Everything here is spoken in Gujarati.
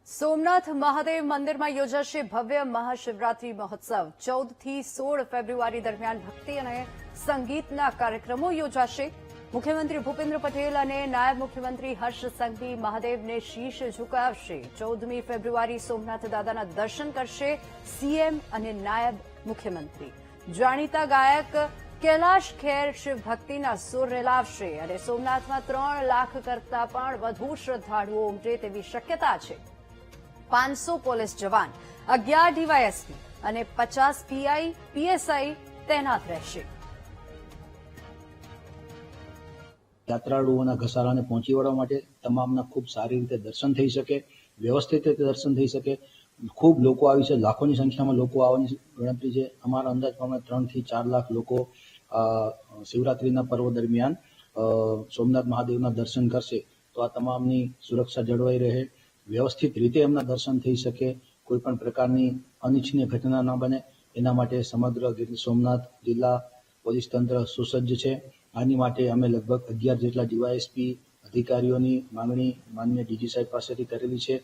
સોમનાથ મહાદેવ મંદિરમાં યોજાશે ભવ્ય મહાશિવરાત્રી મહોત્સવ 14 થી 16 ફેબ્રુઆરી દરમિયાન ભક્તિ અને સંગીતના કાર્યક્રમો યોજાશે। મુખ્યમંત્રી ભૂપેન્દ્ર પટેલ અને નાયબ મુખ્યમંત્રી હર્ષ સંઘવી મહાદેવને શીશ ઝુકાવશે। 14મી ફેબ્રુઆરી સોમનાથ દાદાના દર્શન કરશે સીએમ અને નાયબ મુખ્યમંત્રી। જાણીતા ગાયક कैलाश खेर शिव भक्तिना सुर रेलावशे અને સોમનાથમાં 3 લાખ કરતા પણ વધુ શ્રદ્ધાળુઓ ઉમટે તેવી શક્યતા છે। 500 પોલીસ જવાન, 11 ડીવાયએસપી અને 50 પીઆઈ પીએસઆઈ તૈનાત રહેશે। યાત્રાળુઓના ઘસારાને પહોંચી વળવા માટે તમામના ખૂબ સારી રીતે દર્શન થઈ શકે, વ્યવસ્થિત રીતે દર્શન થઈ શકે। ખૂબ લોકો આવી છે, લાખોની સંખ્યામાં લોકો આવવાની ગણતરી છે। અમારા અંદાજ પ્રમાણે 3 થી 4 લાખ લોકો શિવરાત્રીના પર્વ દરમિયાન સોમનાથ મહાદેવના દર્શન કરશે। તો આ તમામની સુરક્ષા જળવાઈ રહે, વ્યવસ્થિત રીતે એમના દર્શન થઈ શકે, કોઈ પણ પ્રકારની અનિચ્છનીય ઘટના ન બને, એના માટે સમગ્ર ગીર સોમનાથ જિલ્લા પોલીસ તંત્ર સુસજ્જ છે। આની માટે અમે લગભગ 11 જેટલા ડીવાયએસપી અધિકારીઓની માંગણી માનનીય ડીજી સાહેબ પાસેથી કરેલી છે।